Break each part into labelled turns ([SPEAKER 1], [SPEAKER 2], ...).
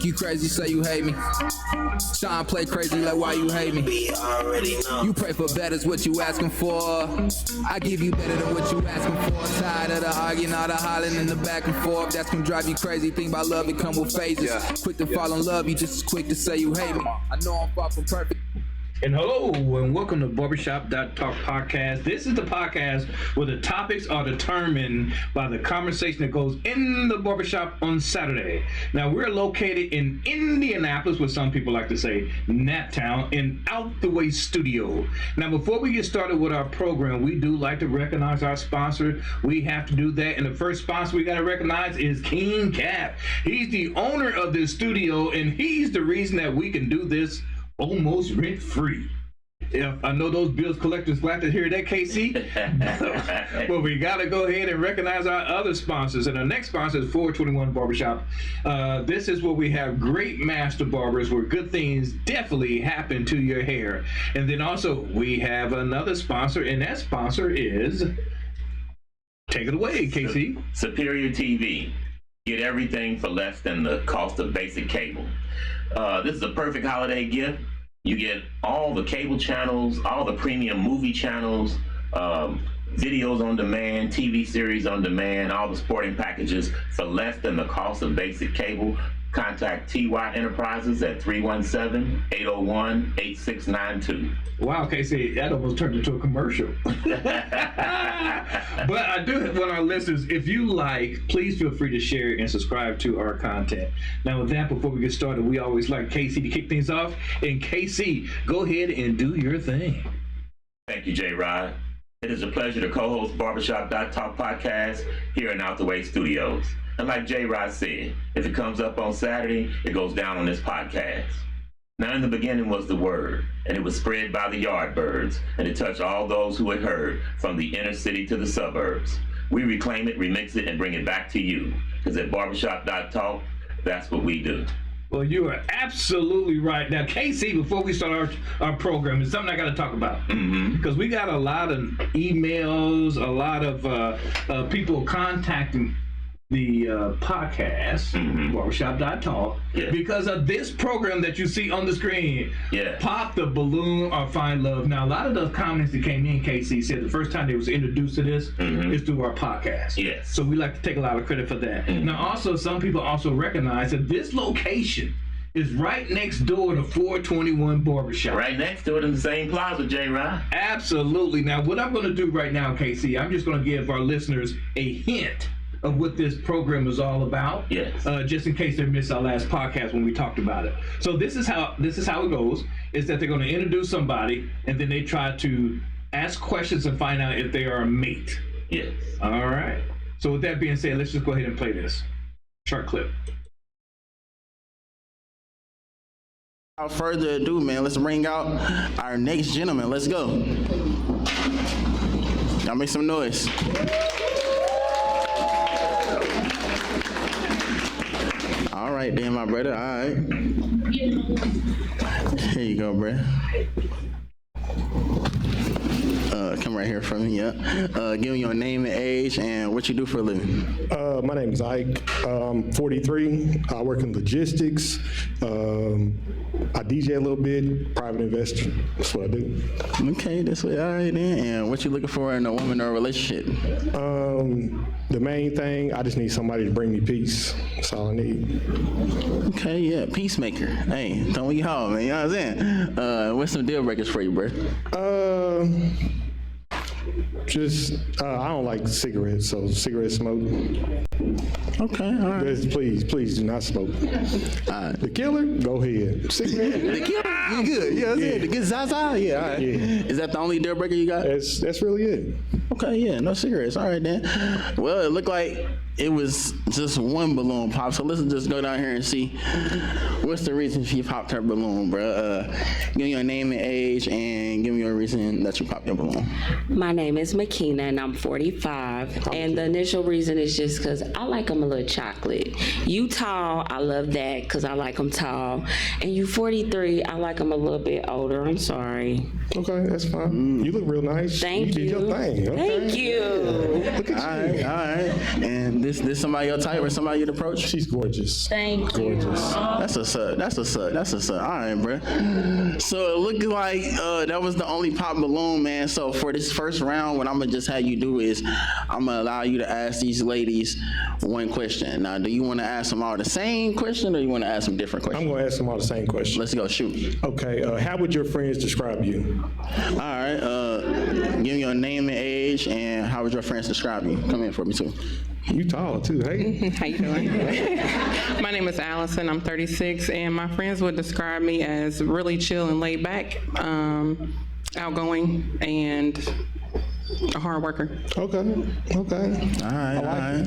[SPEAKER 1] you crazy, say you hate me. Sean play crazy like why you hate me. You pray for better's what you asking for. I give you better than what you asking for. Tired of the arguing, all the hollering and the back and forth. That's gonna drive you crazy. Think about love, it come with phases. Quick to fall in love, you just as quick to say you hate me. I know I'm far from perfect.
[SPEAKER 2] And hello, and welcome to Barbershop.talk podcast. This is the podcast where the topics are determined by the conversation that goes in the barbershop on Saturday. Now, we're located in Indianapolis, what some people like to say, Naptown, in Out the Way Studio. Now, before we get started with our program, we do like to recognize our sponsor. We have to do that, and the first sponsor we got to recognize is King Cap. He's the owner of this studio, and he's the reason that we can do this almost rent-free. Yeah, I know those bills collectors glad to hear that, KC. But we got to go ahead and recognize our other sponsors. And our next sponsor is 421 Barbershop. This is where we have great master barbers where good things definitely happen to your hair. And then also we have another sponsor, and that sponsor is... Take it away, KC.
[SPEAKER 3] Superior TV. Get everything for less than the cost of basic cable. This is a perfect holiday gift. You get all the cable channels, all the premium movie channels, videos on demand, TV series on demand, all the sporting packages for less than the cost of basic cable. Contact TY Enterprises at 317-801-8692.
[SPEAKER 2] Wow, KC, that almost turned into a commercial. But I do want our listeners, if you like, please feel free to share and subscribe to our content. Now with that, before we get started, we always like KC to kick things off. And KC, go ahead and do your thing.
[SPEAKER 3] Thank you, J-Rod. It is a pleasure to co-host Barbershop.talk podcast here in Out the Way Studios. And like J-Rod said, if it comes up on Saturday, it goes down on this podcast. Now in the beginning was the word, and it was spread by the yardbirds, and it touched all those who had heard, from the inner city to the suburbs. We reclaim it, remix it, and bring it back to you. Because at Barbershop.talk, that's what we do.
[SPEAKER 2] Well, you are absolutely right. Now, KC, before we start our program, it's something I got to talk about. Because we got a lot of emails, a lot of people contacting the podcast, Barbershop.talk, because of this program that you see on the screen, Pop the Balloon or Find Love. Now, a lot of those comments that came in, KC, said the first time they was introduced to this is through our podcast.
[SPEAKER 3] Yes.
[SPEAKER 2] So we like to take a lot of credit for that. Now, also, some people also recognize that this location is right next door to 421 Barbershop.
[SPEAKER 3] Right next to it in the same plaza, J-Rod.
[SPEAKER 2] Absolutely. Now, what I'm going to do right now, KC, I'm just going to give our listeners a hint of what this program is all about.
[SPEAKER 3] Yes.
[SPEAKER 2] Just in case they missed our last podcast when we talked about it. So this is how it goes, is that they're going to introduce somebody and then they try to ask questions and find out if they are a mate.
[SPEAKER 3] Yes.
[SPEAKER 2] All right. So with that being said, let's just go ahead and play this short clip.
[SPEAKER 4] Without further ado, man, let's bring out our next gentleman. Let's go. Y'all make some noise. All right, then, my brother. All right. Here you go, bro. Come right here for me, give me your name and age and what you do for a living.
[SPEAKER 5] My name is Ike. I'm 43. I work in logistics. I DJ a little bit, private investor. That's what I do.
[SPEAKER 4] Okay, that's what, all right then. And what you looking for in a woman or a relationship?
[SPEAKER 5] The main thing, I just need somebody to bring me peace. That's all I need.
[SPEAKER 4] Okay, yeah, peacemaker. Hey, don't we all, man, you know what I'm saying? What's some deal breakers for you, bro?
[SPEAKER 5] I don't like cigarettes, so cigarette smoke.
[SPEAKER 4] Okay, all right.
[SPEAKER 5] Just please do not smoke. The killer, go ahead. Cigarette.
[SPEAKER 4] The killer, you good? You know what I'm saying? The good Zaza? Yeah, all right.
[SPEAKER 5] Yeah.
[SPEAKER 4] Is that the only deal breaker you got?
[SPEAKER 5] That's really it.
[SPEAKER 4] Okay, yeah, no cigarettes. All right, then. Well, it looked like it was just one balloon pop, so let's just go down here and see what's the reason she popped her balloon, bro. Give me your name and age and give me your reason that you popped your balloon.
[SPEAKER 6] My name is Makina and I'm 45. And the initial reason is just because I like them a little chocolate. You tall, I love that because I like them tall. And you 43, I like them a little bit older. I'm sorry.
[SPEAKER 5] Okay, that's fine. You look real nice.
[SPEAKER 6] Thank you.
[SPEAKER 5] You did your thing. Okay.
[SPEAKER 6] Thank you.
[SPEAKER 5] Look at you.
[SPEAKER 4] All right. And This somebody your type or somebody you'd approach?
[SPEAKER 5] She's gorgeous.
[SPEAKER 6] Thank you.
[SPEAKER 5] Gorgeous.
[SPEAKER 4] That's a sub. That's a sub. That's a sub. All right, bruh. So it looked like that was the only pop balloon, man. So for this first round, what I'm gonna just have you do is I'm gonna allow you to ask these ladies one question. Now, do you want to ask them all the same question, or you want to ask them different
[SPEAKER 5] I'm
[SPEAKER 4] questions?
[SPEAKER 5] going to ask them all the same question.
[SPEAKER 4] Let's go. Shoot.
[SPEAKER 5] Okay, how would your friends describe you?
[SPEAKER 4] All right. Give me your name and age, and how would your friends describe you? Come in for me too.
[SPEAKER 5] You tall too, hey?
[SPEAKER 7] How you doing? My name is Allison. I'm 36, and my friends would describe me as really chill and laid back, outgoing, and a hard worker.
[SPEAKER 5] Okay.
[SPEAKER 4] All right.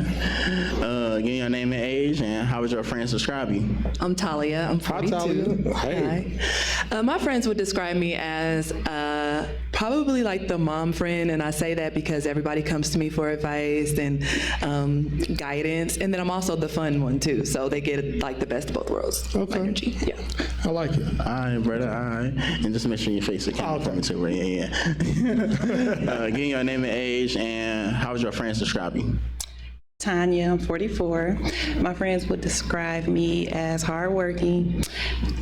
[SPEAKER 4] Give me your name and age, and how would your friends describe you?
[SPEAKER 8] I'm Talia. I'm
[SPEAKER 5] Hi,
[SPEAKER 8] 42.
[SPEAKER 5] Talia. Hey.
[SPEAKER 8] Hi. My friends would describe me as probably like the mom friend, and I say that because everybody comes to me for advice and guidance, and then I'm also the fun one too. So they get like the best of both worlds.
[SPEAKER 5] Okay.
[SPEAKER 8] Energy. Yeah.
[SPEAKER 5] I like it.
[SPEAKER 4] All right, brother. All right. And just make sure your face is camera for me too, right? Yeah. Give me your name and age, and how would your friends describe you?
[SPEAKER 9] Tanya, I'm 44. My friends would describe me as hardworking,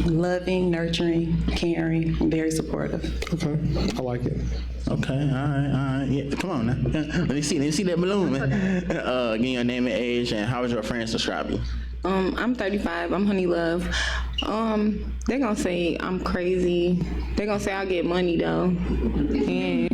[SPEAKER 9] loving, nurturing, caring, and very supportive.
[SPEAKER 5] Okay. I like it.
[SPEAKER 4] Okay, all right. Yeah, come on now. Let me see that balloon, man. Give me your name and age, and how would your friends describe you?
[SPEAKER 10] I'm 35. I'm Honey Love. They're gonna say I'm crazy. They're gonna say I get money though. And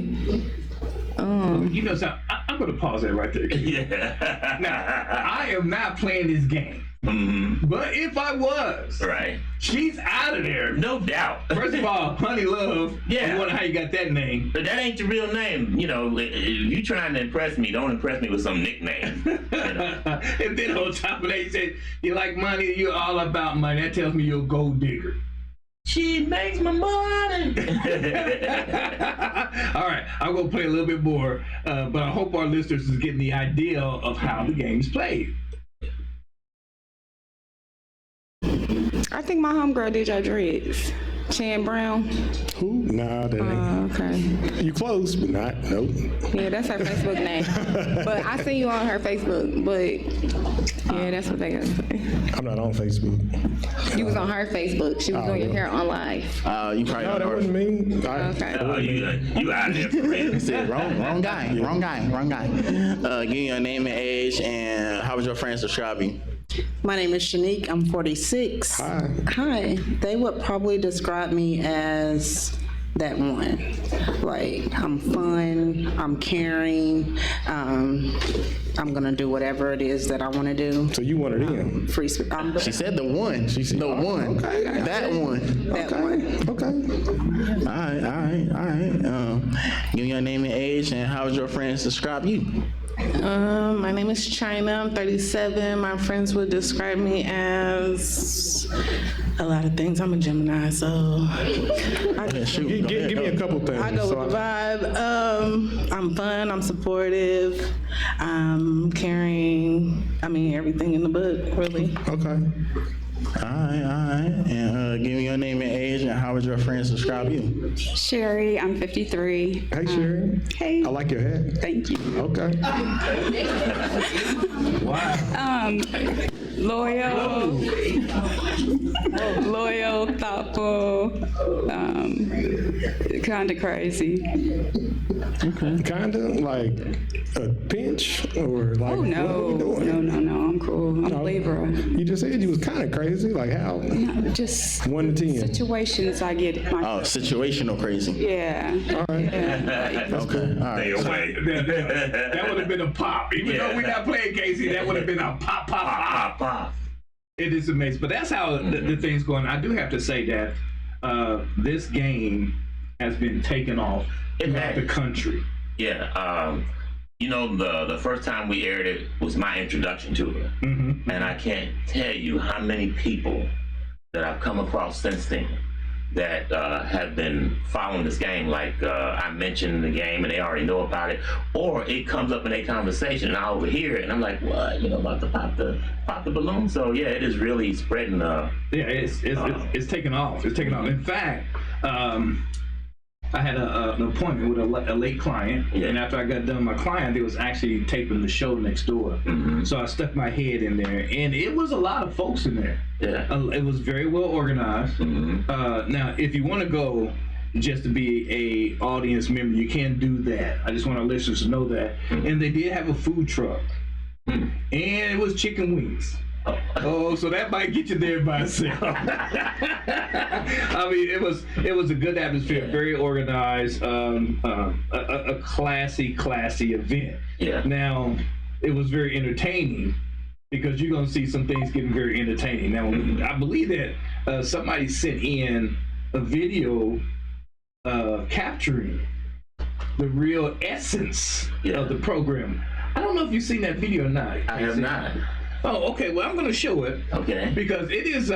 [SPEAKER 2] You know, so I'm going to pause that right there.
[SPEAKER 3] Yeah.
[SPEAKER 2] Now, I am not playing this game.
[SPEAKER 3] Mm-hmm.
[SPEAKER 2] But if I was,
[SPEAKER 3] Right.
[SPEAKER 2] she's out of there.
[SPEAKER 3] No doubt.
[SPEAKER 2] First of all, Honey Love.
[SPEAKER 3] Yeah.
[SPEAKER 2] I wonder how you got that name.
[SPEAKER 3] But that ain't your real name. You know, if you trying to impress me, don't impress me with some nickname. You know?
[SPEAKER 2] And then on top of that, you said you like money. You're all about money. That tells me you're a gold digger.
[SPEAKER 3] She makes my money.
[SPEAKER 2] All right, I'm going to play a little bit more, but I hope our listeners is getting the idea of how the game is played.
[SPEAKER 10] I think my homegirl did your dreads. Chan Brown.
[SPEAKER 5] Who? Nah, that ain't.
[SPEAKER 10] Okay.
[SPEAKER 5] You close, but not. Nope.
[SPEAKER 10] Yeah, that's her Facebook name. But I see you on her Facebook. But yeah, that's what they got to say.
[SPEAKER 5] I'm not on Facebook.
[SPEAKER 10] You was on her Facebook. She was doing your hair on live.
[SPEAKER 4] You probably
[SPEAKER 5] No,
[SPEAKER 4] don't
[SPEAKER 5] that
[SPEAKER 4] know.
[SPEAKER 5] wasn't me.
[SPEAKER 10] Okay.
[SPEAKER 3] Oh, you out there for real.
[SPEAKER 4] Said wrong guy. Give me your name and age, and how would your friends describe you?
[SPEAKER 11] My name is Shanique. I'm 46.
[SPEAKER 5] Hi.
[SPEAKER 11] They would probably describe me as that one. Like, I'm fun, I'm caring, I'm gonna do whatever it is that I want to do.
[SPEAKER 5] So you one of them?
[SPEAKER 11] Free speech.
[SPEAKER 4] She said the one.
[SPEAKER 5] She said,
[SPEAKER 4] the one.
[SPEAKER 5] okay.
[SPEAKER 4] That one.
[SPEAKER 11] That one.
[SPEAKER 5] Okay.
[SPEAKER 4] All right. Give me your name and age, and how would your friends describe you?
[SPEAKER 10] My name is China. I'm 37. My friends would describe me as a lot of things. I'm a Gemini, so
[SPEAKER 5] Give me a couple things.
[SPEAKER 10] I go with the vibe. I'm fun. I'm supportive. I'm caring. I mean, everything in the book, really.
[SPEAKER 5] Okay.
[SPEAKER 4] All right. And give me your name and age, and how would your friends describe you?
[SPEAKER 12] Sherry, I'm 53.
[SPEAKER 5] Hey, Sherry.
[SPEAKER 12] Hey.
[SPEAKER 5] I like your hat.
[SPEAKER 12] Thank you.
[SPEAKER 5] Okay.
[SPEAKER 12] Loyal, thoughtful, kind of crazy.
[SPEAKER 5] Okay. Kinda like a pinch or like.
[SPEAKER 12] Oh, no.
[SPEAKER 5] What are we doing?
[SPEAKER 12] No, I'm cool. I'm a Libra.
[SPEAKER 5] You just said you was kind of crazy. Like how?
[SPEAKER 12] No, just
[SPEAKER 5] 1 to 10.
[SPEAKER 12] situations I get.
[SPEAKER 4] Situational crazy.
[SPEAKER 12] Yeah.
[SPEAKER 5] All right.
[SPEAKER 12] Yeah.
[SPEAKER 4] Okay. All right.
[SPEAKER 3] Stay away.
[SPEAKER 2] That would have been a pop. Even though we're not playing Casey, that would have been a pop.
[SPEAKER 3] Pop.
[SPEAKER 2] It is amazing. But that's how the thing's going. I do have to say that this game has been taken off throughout the country.
[SPEAKER 3] Yeah. You know, the first time we aired it was my introduction to it.
[SPEAKER 2] Mm-hmm.
[SPEAKER 3] And I can't tell you how many people that I've come across since then that have been following this game. Like I mentioned the game and they already know about it, or it comes up in a conversation and I overhear it and I'm like, what? You know, about to pop the balloon. So yeah, it is really spreading.
[SPEAKER 2] Yeah, it's taken off. It's taken off. In fact, I had an appointment with a late client, and after I got done with my client, they was actually taping the show next door. So I stuck my head in there, and it was a lot of folks in there. It was very well organized. Now, if you want to go just to be a audience member, you can do that. I just want our listeners to know that. And they did have a food truck, and it was chicken wings. Oh, so that might get you there by itself. I mean, it was a good atmosphere, very organized, a classy event. Now, it was very entertaining because you're going to see some things getting very entertaining. Now, I believe that somebody sent in a video capturing the real essence of the program. I don't know if you've seen that video or not.
[SPEAKER 3] I have not.
[SPEAKER 2] Oh, okay. Well, I'm going to show it.
[SPEAKER 3] Okay.
[SPEAKER 2] Because it is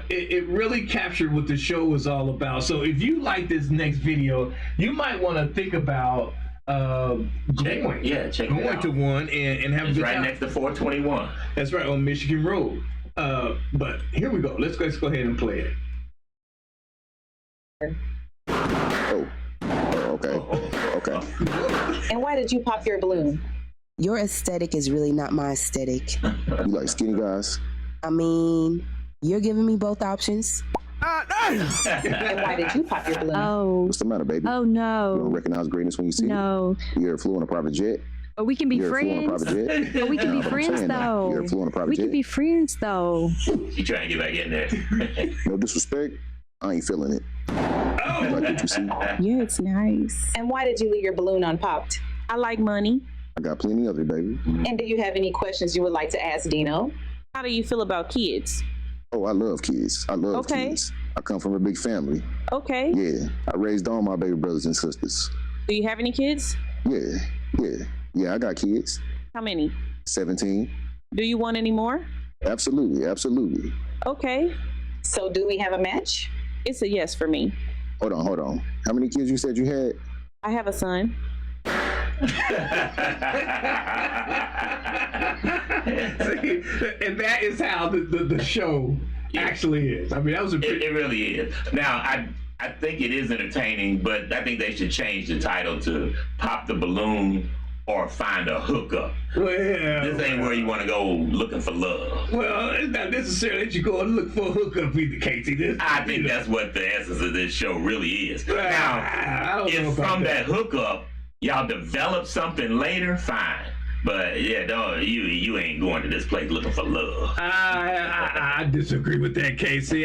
[SPEAKER 2] it really captured what the show was all about. So if you like this next video, you might want to think about going
[SPEAKER 3] to one
[SPEAKER 2] and have
[SPEAKER 3] it's
[SPEAKER 2] a good
[SPEAKER 3] right
[SPEAKER 2] time.
[SPEAKER 3] next to 421.
[SPEAKER 2] That's right, on Michigan Road. But here we go. Let's go ahead and play it.
[SPEAKER 13] Okay. And why did you pop your balloon?
[SPEAKER 14] Your aesthetic is really not my aesthetic.
[SPEAKER 13] You like skinny guys?
[SPEAKER 14] I mean, you're giving me both options.
[SPEAKER 13] And why did you pop your balloon?
[SPEAKER 15] Oh.
[SPEAKER 13] What's the matter, baby?
[SPEAKER 15] Oh, no.
[SPEAKER 13] You don't recognize greatness when you see
[SPEAKER 15] No.
[SPEAKER 13] it? You ever flew on a private jet?
[SPEAKER 15] But we can be
[SPEAKER 13] You ever flew on a
[SPEAKER 15] friends.
[SPEAKER 13] private jet?
[SPEAKER 15] But we can be
[SPEAKER 13] But I'm
[SPEAKER 15] friends,
[SPEAKER 13] saying that.
[SPEAKER 15] though.
[SPEAKER 13] You ever flew on a private
[SPEAKER 15] We
[SPEAKER 13] jet?
[SPEAKER 15] can be friends, though.
[SPEAKER 3] She trying to get back in there.
[SPEAKER 13] No disrespect, I ain't feeling it. Like what you see?
[SPEAKER 15] Yeah, it's nice.
[SPEAKER 13] And why did you leave your balloon unpopped?
[SPEAKER 15] I like money.
[SPEAKER 13] I got plenty of it, baby. And do you have any questions you would like to ask Dino? How do you feel about kids? Oh, I love kids. I love kids. I come from a big family. Okay. Yeah, I raised all my baby brothers and sisters. Do you have any kids? Yeah, I got kids.
[SPEAKER 9] How many?
[SPEAKER 13] 17.
[SPEAKER 9] Do you want any more?
[SPEAKER 13] Absolutely.
[SPEAKER 9] Okay.
[SPEAKER 13] So do we have a match?
[SPEAKER 9] It's a yes for me.
[SPEAKER 13] Hold on. How many kids you said you had?
[SPEAKER 9] I have a son.
[SPEAKER 2] See, and that is how the show actually is. I mean, that was
[SPEAKER 3] it really is. Now, I think it is entertaining, but I think they should change the title to Pop the Balloon or Find a Hookup.
[SPEAKER 2] Well,
[SPEAKER 3] this ain't where you want to go looking for love.
[SPEAKER 2] Well, it's not necessarily that you go and look for a hookup either, Casey.
[SPEAKER 3] I think that's what the essence of this show really is.
[SPEAKER 2] I
[SPEAKER 3] Now,
[SPEAKER 2] don't know
[SPEAKER 3] if
[SPEAKER 2] about
[SPEAKER 3] from
[SPEAKER 2] that.
[SPEAKER 3] that hookup, y'all develop something later, fine. But yeah, don't you ain't going to this place looking for love.
[SPEAKER 2] I disagree with that, Casey.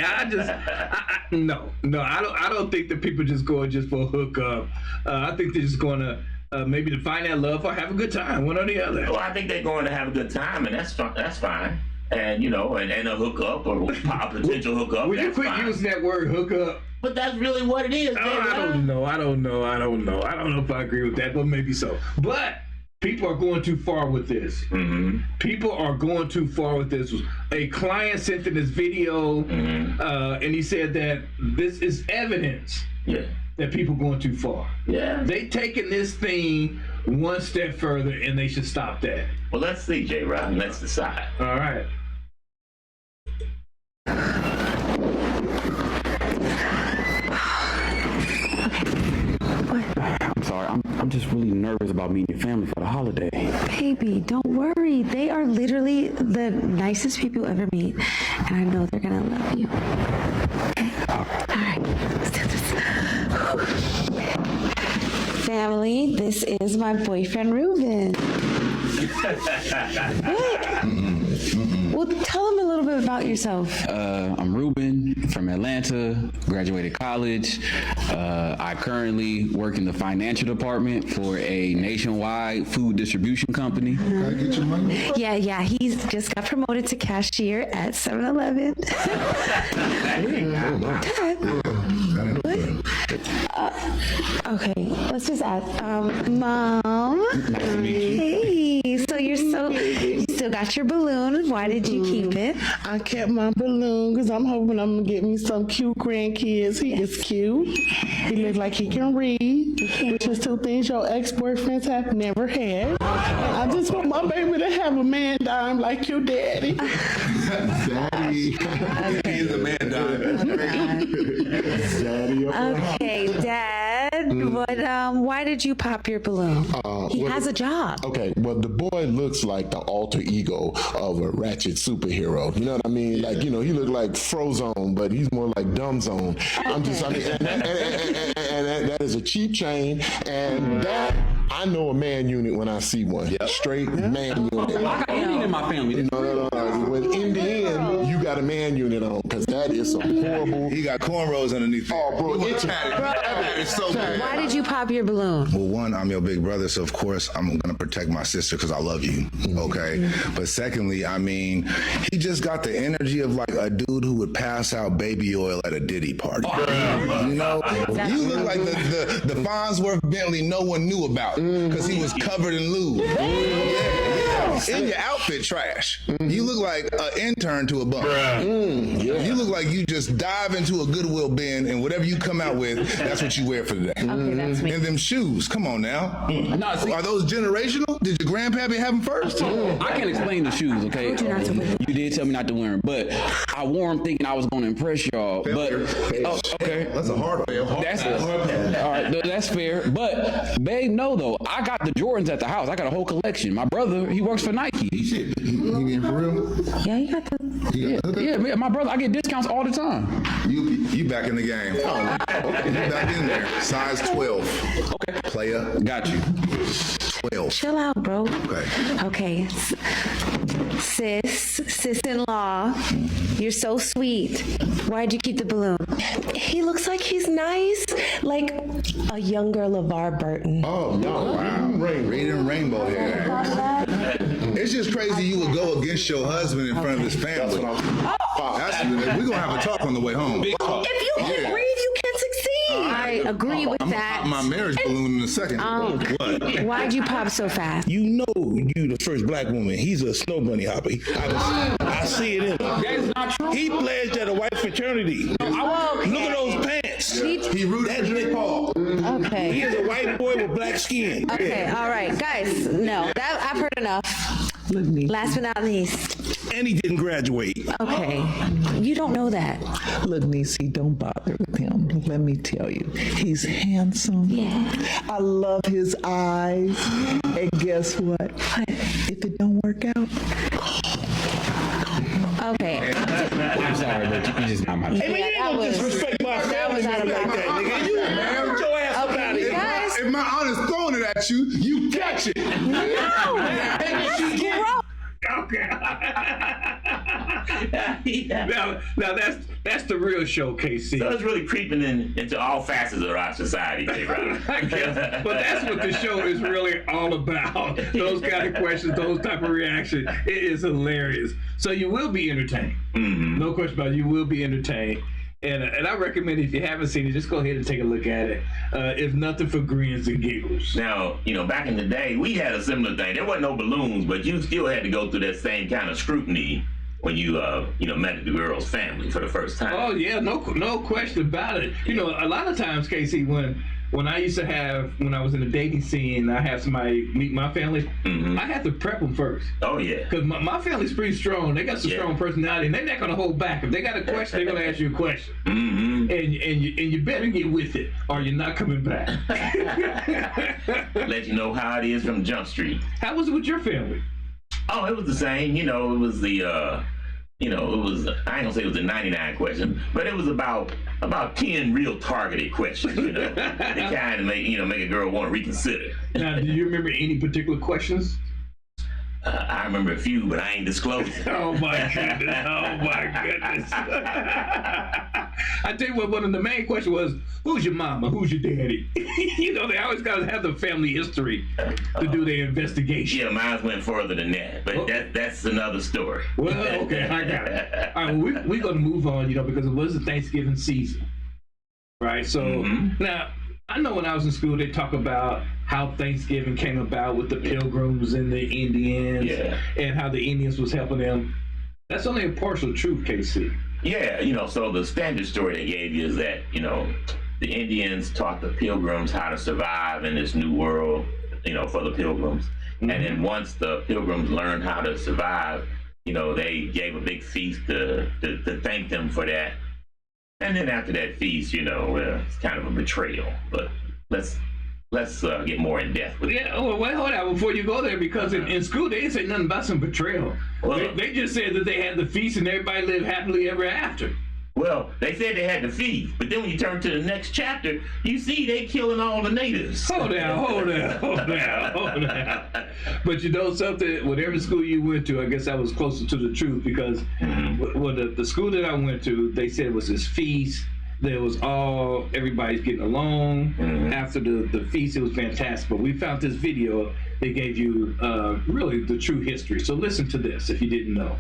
[SPEAKER 2] No, I don't think that people just going just for a hookup. I think they're just going to maybe to find that love or have a good time, one or the other.
[SPEAKER 3] Well, I think they're going to have a good time, and that's fine. And and a hookup or a potential hookup.
[SPEAKER 2] Will you
[SPEAKER 3] that's
[SPEAKER 2] quit
[SPEAKER 3] fine.
[SPEAKER 2] using that word hookup?
[SPEAKER 3] But that's really what it is.
[SPEAKER 2] I don't know. I don't know if I agree with that, but maybe so. But people are going too far with this.
[SPEAKER 3] Mm-hmm.
[SPEAKER 2] People are going too far with this. A client sent in this video, and he said that this is evidence that people going too far.
[SPEAKER 3] Yeah.
[SPEAKER 2] They taking this thing one step further, and they should stop that.
[SPEAKER 3] Well, let's see, J-Rod, and let's decide.
[SPEAKER 2] All right.
[SPEAKER 16] I'm sorry. I'm just really nervous about meeting your family for the holiday.
[SPEAKER 15] Baby, don't worry. They are literally the nicest people you'll ever meet, and I know they're gonna love you. Okay? All right. Let's do this. Family, this is my boyfriend, Ruben. Well, tell them a little bit about yourself.
[SPEAKER 16] I'm Ruben from Atlanta, graduated college. I currently work in the financial department for a nationwide food distribution company.
[SPEAKER 17] Can I get your money?
[SPEAKER 15] Yeah, he's just got promoted to cashier at 7-Eleven. Okay, let's just ask. Mom.
[SPEAKER 16] Nice to meet you.
[SPEAKER 15] Hey, so you still got your balloon. Why did you keep it?
[SPEAKER 18] I kept my balloon because I'm hoping I'm gonna get me some cute grandkids. He is cute. He looks like he can read, which is two things your ex-boyfriends have never had. I just want my baby to have a man dime like your daddy.
[SPEAKER 17] Daddy.
[SPEAKER 15] He's
[SPEAKER 17] a man dime. Daddy.
[SPEAKER 15] Okay, Dad. But why did you pop your balloon? He has a job.
[SPEAKER 17] Okay, well, the boy looks like the alter ego of a ratchet superhero. You know what I mean? Like, he looked like Frozone, but he's more like Dumb Zone. And that is a cheap chain, and that I know a man unit when I see one. Straight man unit.
[SPEAKER 16] I got Indian in my family.
[SPEAKER 17] No. With Indian, you got a man unit on, because that is some horrible.
[SPEAKER 19] He got cornrows underneath.
[SPEAKER 17] Oh, bro,
[SPEAKER 19] it's so bad.
[SPEAKER 15] Why did you pop your balloon?
[SPEAKER 19] Well, one, I'm your big brother, so of course I'm gonna protect my sister because I love you. Okay. But secondly, I mean, he just got the energy of like a dude who would pass out baby oil at a Diddy party. You know, you look like the Farnsworth Bentley no one knew about because he was covered in lube. In your outfit trash. You look like an intern to a bum. You look like you just dive into a Goodwill bin and whatever you come out with, that's what you wear for the day.
[SPEAKER 15] Okay, that's me.
[SPEAKER 19] And them shoes, come on now.
[SPEAKER 16] No, see,
[SPEAKER 19] Are those generational? Did your grandpappy have them first?
[SPEAKER 16] I can explain the shoes, okay? You did tell me not to wear them, but I wore them thinking I was going to impress y'all. But okay,
[SPEAKER 19] that's a hard fail.
[SPEAKER 16] That's all right. That's fair. But babe, no though. I got the Jordans at the house. I got a whole collection. My brother, he works for Nike.
[SPEAKER 19] Shit, you getting for real?
[SPEAKER 15] Yeah, you got the.
[SPEAKER 16] Yeah, my brother, I get discounts all the time.
[SPEAKER 19] You back in the game. Oh, okay. You back in there. Size 12.
[SPEAKER 16] Okay.
[SPEAKER 19] Player.
[SPEAKER 16] Got you.
[SPEAKER 19] 12.
[SPEAKER 15] Chill out, bro.
[SPEAKER 19] Okay.
[SPEAKER 15] Okay. Sis-in-law, you're so sweet. Why'd you keep the balloon?
[SPEAKER 14] He looks like he's nice, like a younger LeVar Burton.
[SPEAKER 19] Oh, no. Wow. Reading rainbow hair. It's just crazy you would go against your husband in front of his family. We're going to have a talk on the way home.
[SPEAKER 14] If you can breathe, you can succeed.
[SPEAKER 15] I agree with
[SPEAKER 19] I'm
[SPEAKER 15] that.
[SPEAKER 19] gonna pop my marriage balloon in a second. What?
[SPEAKER 15] Why'd you pop so fast?
[SPEAKER 20] You know you the first black woman. He's a snow bunny hopper. I see it in him.
[SPEAKER 16] That's not true.
[SPEAKER 20] He pledged at a white fraternity. Look at those pants.
[SPEAKER 19] He rooted for Paul.
[SPEAKER 15] Okay.
[SPEAKER 20] He is a white boy with black skin.
[SPEAKER 15] Okay, all right. Guys, no, I've heard enough. Last but not least.
[SPEAKER 20] And he didn't graduate.
[SPEAKER 15] Okay. You don't know that.
[SPEAKER 21] Look, Niecy, don't bother with him. Let me tell you. He's handsome.
[SPEAKER 15] Yeah.
[SPEAKER 21] I love his eyes. And guess what? If it don't work out.
[SPEAKER 15] Okay.
[SPEAKER 16] I'm sorry, but you just not my
[SPEAKER 20] Hey, man, you ain't gonna disrespect my family like that, nigga. You get your ass up out of here.
[SPEAKER 19] If my aunt is throwing it at you, you catch it.
[SPEAKER 15] No.
[SPEAKER 2] Okay. Now that's the real show, KC.
[SPEAKER 3] So it's really creeping into all facets of our society, J-Rod.
[SPEAKER 2] But that's what the show is really all about. Those kind of questions, those type of reactions. It is hilarious. So you will be entertained. Mm-hmm. No question about it. You will be entertained. And I recommend if you haven't seen it, just go ahead and take a look at it. If nothing for grins and giggles.
[SPEAKER 3] Now, back in the day, we had a similar thing. There wasn't no balloons, but you still had to go through that same kind of scrutiny when you, met the girl's family for the first time.
[SPEAKER 2] Oh yeah, no question about it. A lot of times, Casey, when I used to when I was in the dating scene, I have somebody meet my family, I had to prep them first.
[SPEAKER 3] Oh, yeah.
[SPEAKER 2] Because my family's pretty strong. They got some strong personality, and they're not going to hold back. If they got a question, they're going to ask you a question. Mm-hmm. And you better get with it, or you're not coming back.
[SPEAKER 3] Let you know how it is from Jump Street.
[SPEAKER 2] How was it with your family?
[SPEAKER 3] Oh, it was the same. It was the... it was, I ain't gonna say it was a 99 question, but it was about 10 real targeted questions, the kind of make a girl want to reconsider.
[SPEAKER 2] Now, do you remember any particular questions?
[SPEAKER 3] I remember a few, but I ain't disclosing.
[SPEAKER 2] Oh my goodness. I tell you what, one of the main questions was, who's your mama? Who's your daddy? They always got to have the family history to do their investigation.
[SPEAKER 3] Yeah, mine went further than that, but that's another story.
[SPEAKER 2] Well, okay, I got it. All right, well, we're going to move on, because it was the Thanksgiving season, right? So now, I know when I was in school, they talk about how Thanksgiving came about with the Pilgrims and the Indians, and how the Indians was helping them. That's only a partial truth, KC.
[SPEAKER 3] Yeah, so the standard story they gave you is that, the Indians taught the Pilgrims how to survive in this new world, for the Pilgrims. Mm-hmm. And then once the Pilgrims learned how to survive, they gave a big feast to thank them for that. And then after that feast, it's kind of a betrayal. But let's get more in depth with it.
[SPEAKER 2] Yeah, well, wait, hold on before you go there, because in school they didn't say nothing about some betrayal.
[SPEAKER 3] Well,
[SPEAKER 2] they just said that they had the feast and everybody lived happily ever after.
[SPEAKER 3] Well, they said they had the feast, but then when you turn to the next chapter, you see they killing all the natives.
[SPEAKER 2] Hold on. But you know something? Whatever school you went to, I guess that was closer to the truth, because the school that I went to, they said it was this feast. There was everybody's getting along. After the feast, it was fantastic. But we found this video. They gave you really the true history. So listen to this if you didn't know.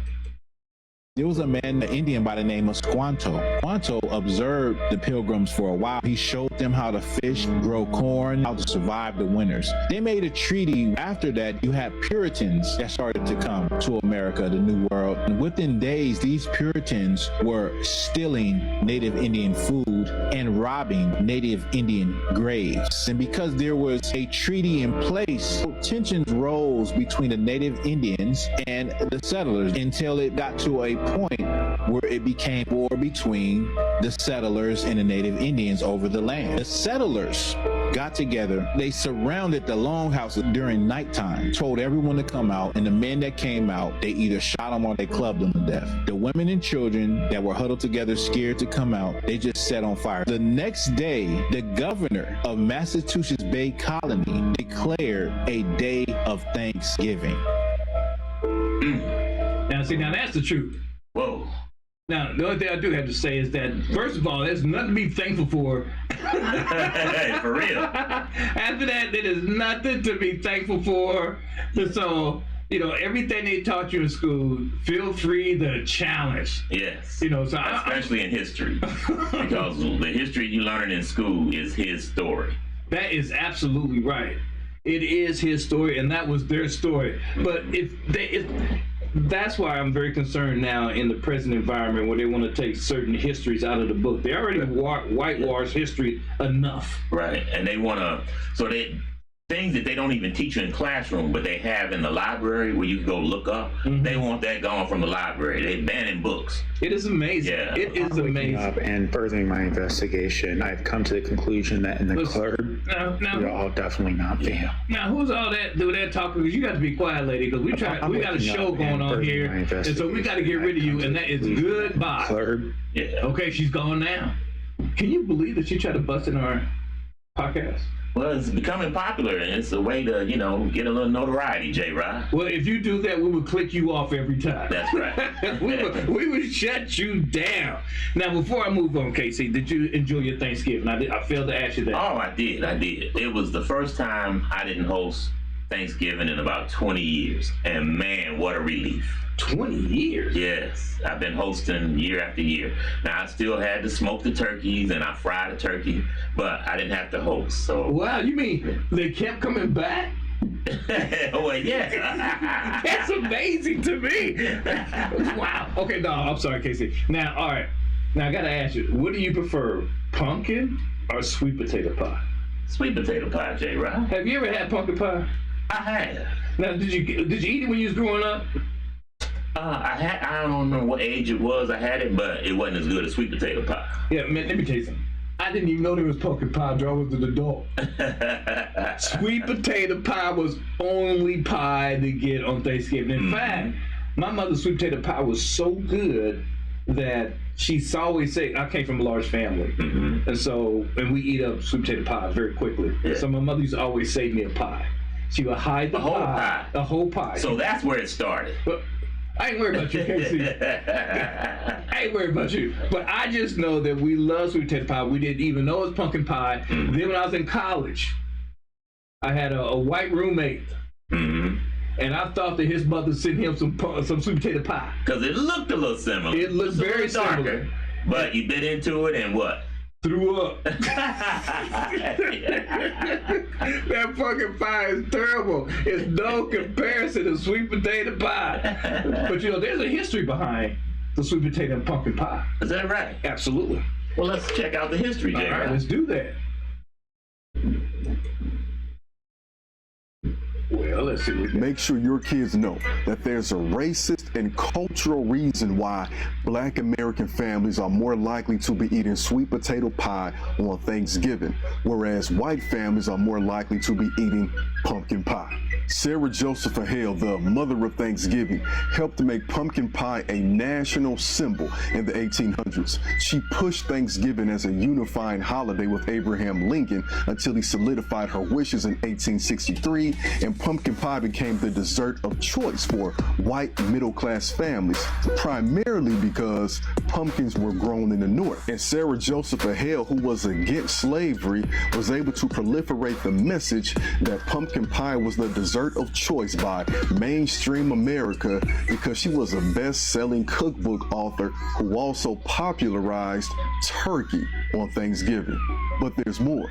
[SPEAKER 1] There was a man, an Indian by the name of Squanto. Squanto observed the pilgrims for a while. He showed them how to fish, grow corn, how to survive the winters. They made a treaty. After that, you had Puritans that started to come to America, the New World. And within days, these Puritans were stealing Native Indian food and robbing Native Indian graves. And because there was a treaty in place, tensions rose between the Native Indians and the settlers until it got to a point where it became war between the settlers and the Native Indians over the land. The settlers got together, they surrounded the longhouses during nighttime, told everyone to come out, and the men that came out, they either shot them or they clubbed them to death. The women and children that were huddled together scared to come out, they just set on fire. The next day, the governor of Massachusetts Bay Colony declared a day of Thanksgiving.
[SPEAKER 2] Now that's the truth.
[SPEAKER 3] Whoa.
[SPEAKER 2] Now, the only thing I do have to say is that, first of all, there's nothing to be thankful for.
[SPEAKER 3] Hey, for real.
[SPEAKER 2] After that, there is nothing to be thankful for. So, everything they taught you in school, feel free to challenge.
[SPEAKER 3] Yes.
[SPEAKER 2] So
[SPEAKER 3] especially in history, because the history you learn in school is his story.
[SPEAKER 2] That is absolutely right. It is his story, and that was their story. But that's why I'm very concerned now in the present environment where they want to take certain histories out of the book. They already whitewashed history enough.
[SPEAKER 3] Right, and they want to, things that they don't even teach you in classroom, but they have in the library where you can go look up, they want that gone from the library. They're banning books.
[SPEAKER 2] It is amazing.
[SPEAKER 3] Yeah.
[SPEAKER 2] It is amazing.
[SPEAKER 22] And furthering my investigation, I've come to the conclusion that in the clerk, we're all definitely not fail.
[SPEAKER 2] Now, who's all that talking? Because you got to be quiet, lady, because we got a show going on here, and so we got to get rid of you, and that is goodbye.
[SPEAKER 22] Clerk.
[SPEAKER 3] Yeah.
[SPEAKER 2] Okay, she's gone now. Can you believe that she tried to bust in our podcast?
[SPEAKER 3] Well, it's becoming popular, and it's a way to, get a little notoriety, J-Rod.
[SPEAKER 2] Well, if you do that, we will click you off every time.
[SPEAKER 3] That's right.
[SPEAKER 2] we will shut you down. Now, before I move on, Casey, did you enjoy your Thanksgiving? I failed to ask you that.
[SPEAKER 3] Oh, I did. It was the first time I didn't host Thanksgiving in about 20 years. And man, what a relief.
[SPEAKER 2] 20 years?
[SPEAKER 3] Yes. I've been hosting year after year. Now, I still had to smoke the turkeys and I fried the turkey, but I didn't have to host. So.
[SPEAKER 2] Wow, you mean they kept coming back?
[SPEAKER 3] Well, yeah.
[SPEAKER 2] That's amazing to me. Wow. Okay, no, I'm sorry, Casey. Now, all right. Now, I got to ask you, what do you prefer, pumpkin or sweet potato pie?
[SPEAKER 3] Sweet potato pie, J-Rod.
[SPEAKER 2] Have you ever had pumpkin pie?
[SPEAKER 3] I have.
[SPEAKER 2] Now, did you eat it when you was growing up?
[SPEAKER 3] I don't remember what age it was I had it, but it wasn't as good as sweet potato pie.
[SPEAKER 2] Yeah, man, let me tell you something. I didn't even know there was pumpkin pie until I was an adult. Sweet potato pie was only pie to get on Thanksgiving. In fact, my mother's sweet potato pie was so good that she always say, I came from a large family, and we eat up sweet potato pie very quickly. Yeah. So my mother used to always save me a pie. She would hide the whole pie.
[SPEAKER 3] So that's where it started.
[SPEAKER 2] But I ain't worried about you, Casey. I ain't worried about you. But I just know that we love sweet potato pie. We didn't even know it was pumpkin pie. Then when I was in college, I had a white roommate. And I thought that his mother sent him some sweet potato pie.
[SPEAKER 3] Because it looked a little similar.
[SPEAKER 2] It looked very similar.
[SPEAKER 3] But you bit into it and what?
[SPEAKER 2] Threw up. That fucking pie is terrible. It's no comparison to sweet potato pie. But there's a history behind the sweet potato and pumpkin pie.
[SPEAKER 3] Is that right?
[SPEAKER 2] Absolutely.
[SPEAKER 3] Well, let's check out the history, Jay.
[SPEAKER 2] All right, let's do that. Well, let's see.
[SPEAKER 6] Make sure your kids know that there's a racist and cultural reason why Black American families are more likely to be eating sweet potato pie on Thanksgiving, whereas white families are more likely to be eating pumpkin pie. Sarah Joseph Hale, the mother of Thanksgiving, helped to make pumpkin pie a national symbol in the 1800s. She pushed Thanksgiving as a unifying holiday with Abraham Lincoln until he solidified her wishes in 1863, and pumpkin pie became the dessert of choice for white middle-class families, primarily because pumpkins were grown in the North. And Sarah Joseph Hale, who was against slavery, was able to proliferate the message that pumpkin pie was the dessert of choice by mainstream America because she was a best-selling cookbook author who also popularized turkey on Thanksgiving. But there's more.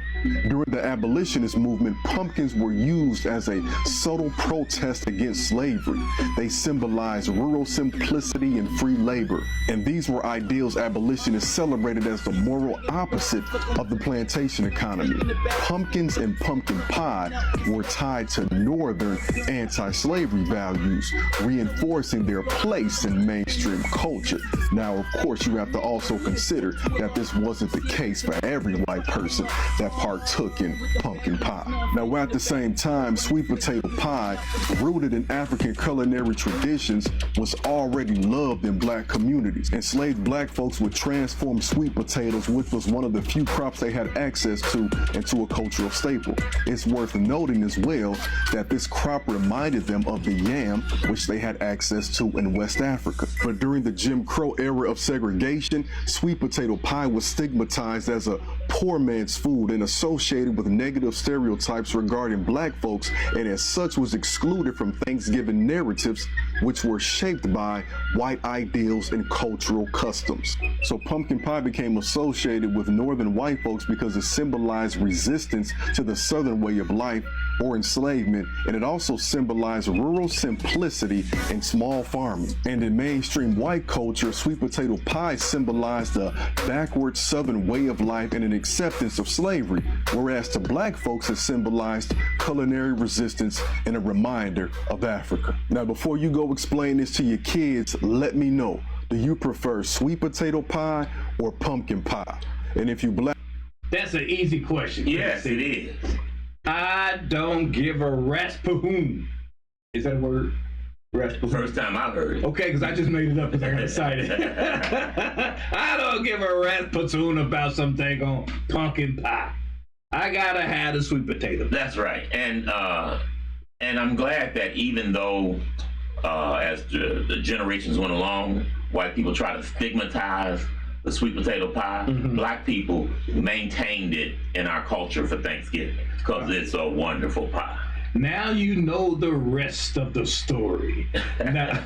[SPEAKER 6] During the abolitionist movement, pumpkins were used as a subtle protest against slavery. They symbolized rural simplicity and free labor. And these were ideals abolitionists celebrated as the moral opposite of the plantation economy. Pumpkins and pumpkin pie were tied to Northern anti-slavery values, reinforcing their place in mainstream culture. Now, of course, you have to also consider that this wasn't the case for every white person that partook in pumpkin pie. Now, at the same time, sweet potato pie, rooted in African culinary traditions, was already loved in Black communities. Enslaved Black folks would transform sweet potatoes, which was one of the few crops they had access to, into a cultural staple. It's worth noting as well that this crop reminded them of the yam, which they had access to in West Africa. But during the Jim Crow era of segregation, sweet potato pie was stigmatized as a poor man's food and associated with negative stereotypes regarding Black folks, and as such was excluded from Thanksgiving narratives, which were shaped by white ideals and cultural customs. So pumpkin pie became associated with Northern white folks because it symbolized resistance to the Southern way of life or enslavement, and it also symbolized rural simplicity and small farming. And in mainstream white culture, sweet potato pie symbolized a backward Southern way of life and an acceptance of slavery, whereas to Black folks it symbolized culinary resistance and a reminder of Africa. Now, before you go explain this to your kids, let me know, do you prefer sweet potato pie or pumpkin pie? And if you Black...
[SPEAKER 2] That's an easy question.
[SPEAKER 3] Yes, it is.
[SPEAKER 2] I don't give a raspahoon. Is that a word? Raspahoon.
[SPEAKER 3] First time I've heard it.
[SPEAKER 2] Okay, because I just made it up because I got excited. I don't give a raspahoon about something on pumpkin pie. I gotta have the sweet potato.
[SPEAKER 3] That's right. And I'm glad that even though as the generations went along, white people try to stigmatize the sweet potato pie, Black people maintained it in our culture for Thanksgiving because it's a wonderful pie.
[SPEAKER 2] Now you know the rest of the story. Now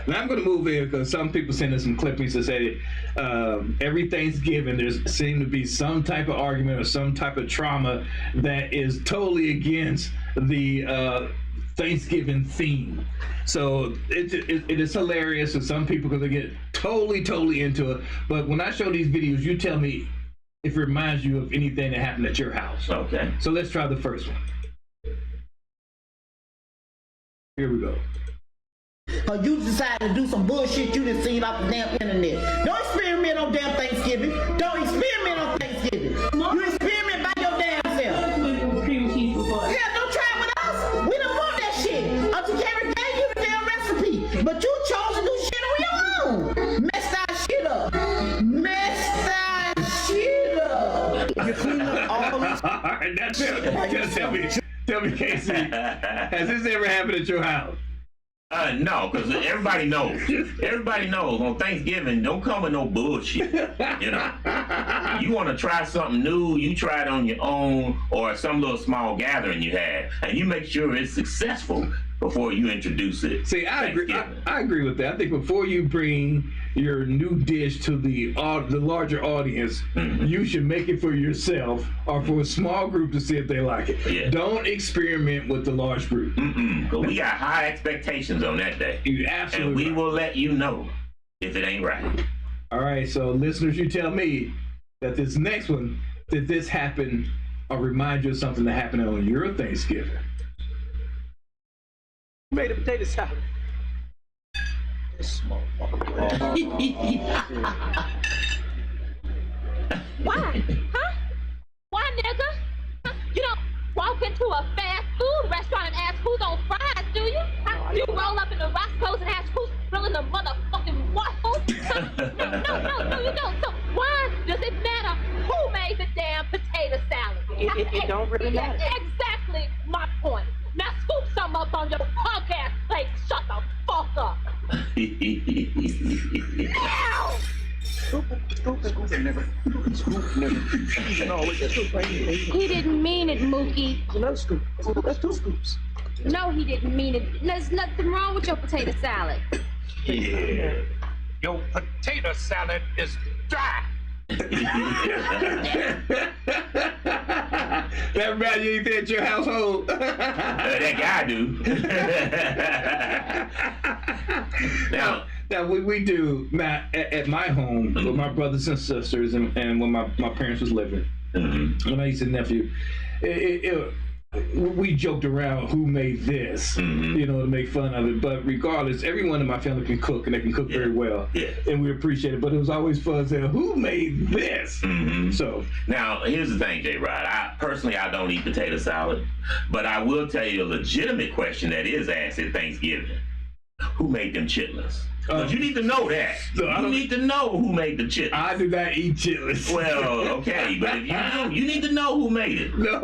[SPEAKER 2] I'm going to move in because some people send us some clippings that say every Thanksgiving there's seem to be some type of argument or some type of trauma that is totally against the Thanksgiving theme. So it is hilarious to some people because they get totally into it. But when I show these videos, you tell me if it reminds you of anything that happened at your house.
[SPEAKER 3] Okay.
[SPEAKER 2] So let's try the first one. Here we go.
[SPEAKER 7] You decided to do some bullshit you done seen off the damn internet. Don't experiment on damn Thanksgiving. Don't experiment on Thanksgiving. You experiment by your damn self. Yeah, don't try it with us. We don't want that shit. Uncle Gary gave you the damn recipe. But you chose to do shit on your own. Messed our shit up. Messed our shit up.
[SPEAKER 2] You clean up all this. All right, that's it. Tell me, Casey, has this ever happened at your house?
[SPEAKER 3] No, because everybody knows. Everybody knows on Thanksgiving, don't come with no bullshit. You know, you want to try something new, you try it on your own or some little small gathering you had, and you make sure it's successful before you introduce it.
[SPEAKER 2] See, I agree with that. I think before you bring your new dish to the larger audience, you should make it for yourself or for a small group to see if they like it.
[SPEAKER 3] Yeah.
[SPEAKER 2] Don't experiment with the large group.
[SPEAKER 3] Because we got high expectations on that day.
[SPEAKER 2] You absolutely.
[SPEAKER 3] And we will let you know if it ain't right.
[SPEAKER 2] All right, so listeners, you tell me that this next one, did this happen or remind you of something that happened on your Thanksgiving?
[SPEAKER 8] Made a potato salad.
[SPEAKER 11] Why? Huh? Why, nigga? You don't walk into a fast food restaurant and ask who's on fries, do you? Huh? You roll up in the Roscoe's and ask who's grilling the motherfucking waffles? Huh? No, you don't. So why does it matter who made the damn potato salad?
[SPEAKER 8] It don't really matter.
[SPEAKER 11] Exactly my point. Now scoop some up on your podcast plate. Shut the fuck up. Ow! He didn't mean it, Mookie.
[SPEAKER 8] Let's do scoops.
[SPEAKER 11] No, he didn't mean it. There's nothing wrong with your potato salad.
[SPEAKER 8] Yeah. Your potato salad is dry.
[SPEAKER 2] That man you eat at your household.
[SPEAKER 3] That guy do.
[SPEAKER 2] Now we do now at my home with my brothers and sisters and when my parents was living, my niece and nephew, we joked around who made this, to make fun of it. But regardless, everyone in my family can cook and they can cook very well, and we appreciate it. But it was always fun saying, "Who made this?" So
[SPEAKER 3] now here's the thing, J. Rod. I don't eat potato salad, but I will tell you a legitimate question that is asked at Thanksgiving: who made them chitlins? Because you need to know that. You need to know who made the chitlins.
[SPEAKER 2] I do not eat chitlins.
[SPEAKER 3] Well, okay, but if you do, you need to know who made it.
[SPEAKER 2] No.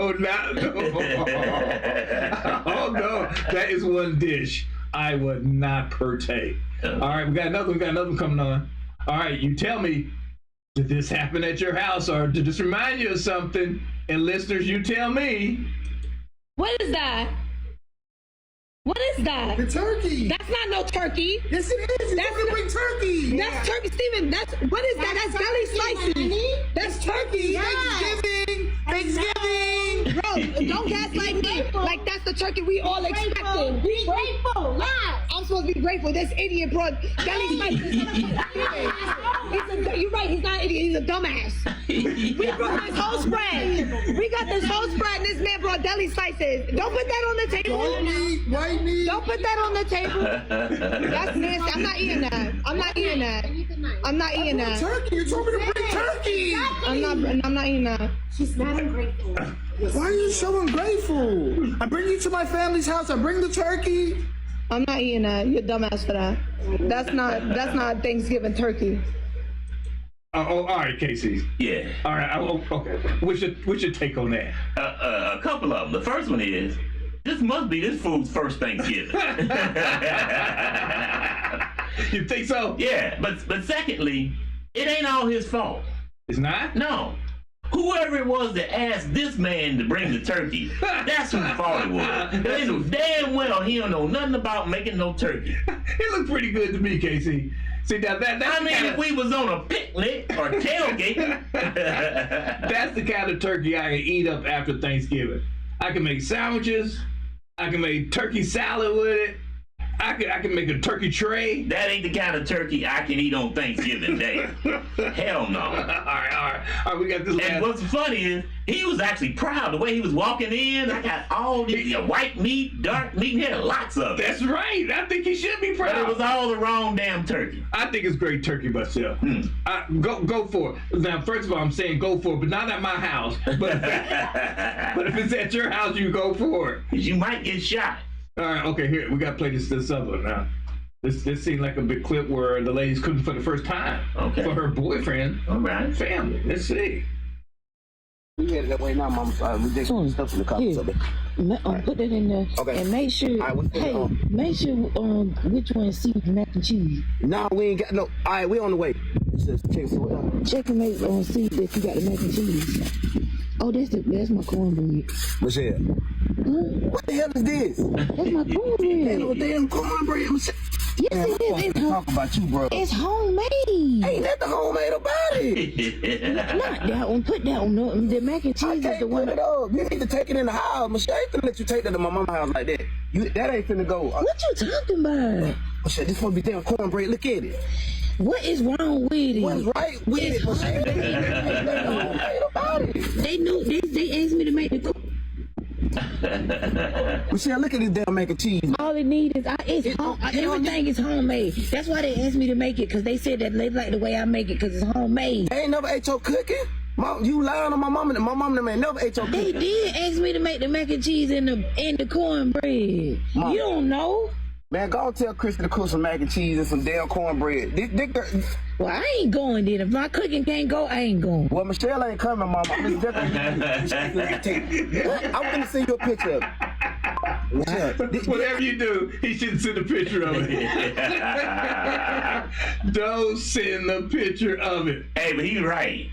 [SPEAKER 2] Oh no, that is one dish I would not partake. All right, we got another one coming on. All right, you tell me, did this happen at your house or did this remind you of something? And listeners, you tell me.
[SPEAKER 11] What is that? What is that?
[SPEAKER 23] The turkey.
[SPEAKER 11] That's not no turkey.
[SPEAKER 23] Yes, it is. That's a big turkey.
[SPEAKER 11] That's turkey, Steven. What is that? That's deli slices.
[SPEAKER 23] That's turkey. Thanksgiving.
[SPEAKER 11] Bro, don't gaslight me. Like that's the turkey we all expected. Be grateful. I'm supposed to be grateful. This idiot brought deli slices. You're right. He's not an idiot. He's a dumbass. We brought this whole spread. We got this whole spread, and this man brought deli slices. Don't put that on the table. Don't put that on the table. That's nasty. I'm not eating that. I'm not eating that.
[SPEAKER 23] Turkey. You told me to bring turkey.
[SPEAKER 11] I'm not eating that.
[SPEAKER 23] She's not ungrateful. Why are you so ungrateful? I bring you to my family's house. I bring the turkey.
[SPEAKER 11] I'm not eating that. You're a dumbass for that. That's not Thanksgiving turkey.
[SPEAKER 2] All right, Casey.
[SPEAKER 3] Yeah.
[SPEAKER 2] All right. Okay. What's your take on that?
[SPEAKER 3] A couple of them. The first one is, this must be this fool's first Thanksgiving.
[SPEAKER 2] You think so?
[SPEAKER 3] Yeah, but secondly, it ain't all his fault.
[SPEAKER 2] It's not?
[SPEAKER 3] No. Whoever it was that asked this man to bring the turkey, that's whose fault it was. They knew damn well he don't know nothing about making no turkey.
[SPEAKER 2] It looked pretty good to me, Casey. See, that's
[SPEAKER 3] if we was on a picnic or tailgate.
[SPEAKER 2] That's the kind of turkey I can eat up after Thanksgiving. I can make sandwiches. I can make turkey salad with it. I can make a turkey tray.
[SPEAKER 3] That ain't the kind of turkey I can eat on Thanksgiving Day. Hell no.
[SPEAKER 2] All right, we got this.
[SPEAKER 3] And what's funny is he was actually proud the way he was walking in. I got all these white meat, dark meat, he had lots of it.
[SPEAKER 2] That's right. I think he should be proud.
[SPEAKER 3] But it was all the wrong damn turkey.
[SPEAKER 2] I think it's great turkey myself. Go for it. Now, first of all, I'm saying go for it, but not at my house. But if it's at your house, you go for it.
[SPEAKER 3] You might get shot.
[SPEAKER 2] All right, okay, here, we got to play this other one now. This seemed like a big clip where the lady's cooking for the first time for her boyfriend, family. Let's see.
[SPEAKER 8] We headed that way now, Mom. We just stuff in the car.
[SPEAKER 24] Put that in there. Okay. And make sure, make sure which one is seafood mac and cheese.
[SPEAKER 8] No, we ain't got no. All right, we on the way.
[SPEAKER 24] Check and make see that you got the mac and cheese. Oh, that's my cornbread.
[SPEAKER 8] What's that? What the hell is this?
[SPEAKER 24] That's my cornbread.
[SPEAKER 8] Ain't no damn cornbread.
[SPEAKER 24] Yes, it is. It's
[SPEAKER 8] talk about you, bro.
[SPEAKER 24] It's homemade.
[SPEAKER 8] Ain't that the homemade about it?
[SPEAKER 24] Not that one. Put that one up. The mac and cheese is the one.
[SPEAKER 8] Put it up. You need to take it in the house. Michelle ain't finna let you take that to my mama's house like that. That ain't finna go.
[SPEAKER 24] What you talking about?
[SPEAKER 8] Michelle, this supposed to be damn cornbread. Look at it.
[SPEAKER 24] What is wrong with it?
[SPEAKER 8] What's right with it?
[SPEAKER 24] They knew. They asked me to make the.
[SPEAKER 8] Michelle, look at this damn mac and cheese.
[SPEAKER 24] All it needs is everything is homemade. That's why they asked me to make it, because they said that they like the way I make it because it's homemade.
[SPEAKER 8] They ain't never ate your cooking? Mom, you lying on my mom and them ain't never ate your
[SPEAKER 24] They
[SPEAKER 8] cooking.
[SPEAKER 24] did ask me to make the mac and cheese and the cornbread.
[SPEAKER 8] Mom.
[SPEAKER 24] You don't know?
[SPEAKER 8] Man, go and tell Christy to cook some mac and cheese and some damn cornbread.
[SPEAKER 24] Well, I ain't going then. If my cooking can't go, I ain't going.
[SPEAKER 8] Well, Michelle ain't coming, Mama. I'm gonna send you a picture of it. Michelle,
[SPEAKER 2] Whatever you do, he shouldn't send a picture of it. Don't send a picture of it.
[SPEAKER 3] Hey, but he's right.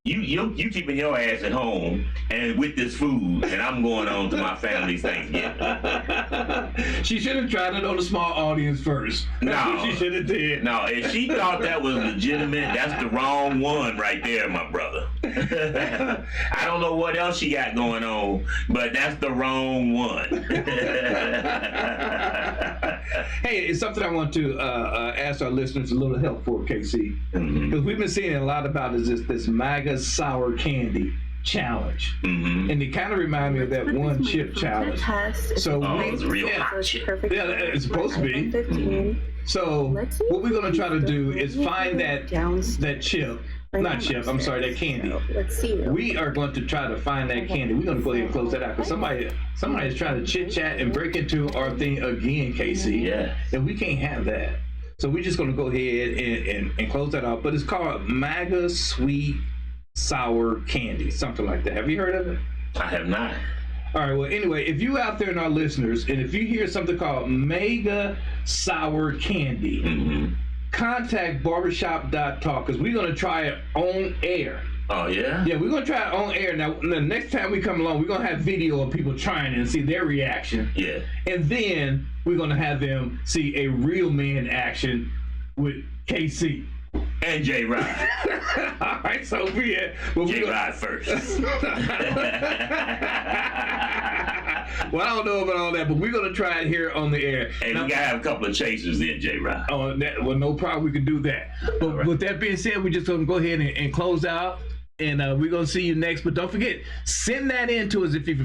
[SPEAKER 3] You keeping your ass at home and with this food, and I'm going on to my family's Thanksgiving.
[SPEAKER 2] She should have tried it on a small audience first. That's what she should have did.
[SPEAKER 3] No, if she thought that was legitimate, that's the wrong one right there, my brother. I don't know what else she got going on, but that's the wrong one.
[SPEAKER 2] Hey, it's something I want to ask our listeners a little help for, KC. Because we've been seeing a lot about is this MAGA sour candy challenge. And it kind of reminded me of that one chip challenge. So
[SPEAKER 3] it's real hot chip.
[SPEAKER 2] Yeah, it's supposed to be. So what we're going to try to do is find that chip. Not chip, I'm sorry, that candy. We are going to try to find that candy. We're going to go ahead and close that out because somebody is trying to chit chat and break into our thing again, KC.
[SPEAKER 3] Yeah.
[SPEAKER 2] And we can't have that. So we're just going to go ahead and close that out. But it's called MAGA Sweet Sour Candy, something like that. Have you heard of it?
[SPEAKER 3] I have not.
[SPEAKER 2] All right, well, anyway, if you out there and our listeners, and if you hear something called MAGA Sour Candy, contact Barbershop.talk because we're going to try it on air.
[SPEAKER 3] Oh, yeah?
[SPEAKER 2] Yeah, we're going to try it on air. Now, the next time we come along, we're going to have video of people trying it and see their reaction.
[SPEAKER 3] Yeah.
[SPEAKER 2] And then we're going to have them see a real man action with KC.
[SPEAKER 3] And J Rod.
[SPEAKER 2] All right, so J
[SPEAKER 3] Rod first.
[SPEAKER 2] Well, I don't know about all that, but we're going to try it here on the air.
[SPEAKER 3] Hey, we got to have a couple of chasers then, J Rod.
[SPEAKER 2] Oh, well, no problem. We can do that. But with that being said, we're just going to go ahead and close out. And we're going to see you next. But don't forget, send that in to us if you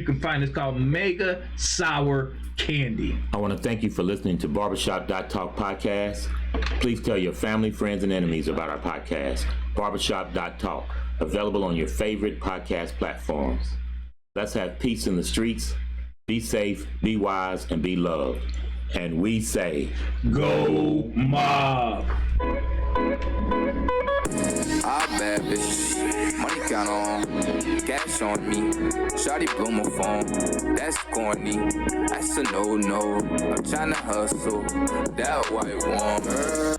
[SPEAKER 2] can find it. It's called MAGA Sour Candy.
[SPEAKER 3] I want to thank you for listening to Barbershop.talk podcast. Please tell your family, friends, and enemies about our podcast, Barbershop.talk, available on your favorite podcast platforms. Let's have peace in the streets. Be safe, be wise, and be loved. And we say,
[SPEAKER 2] Go Mob!
[SPEAKER 4] Ah, bad bitch, money count on, cash on me, shawty blew my phone, that's corny, that's a no-no, I'm tryna hustle, that white one.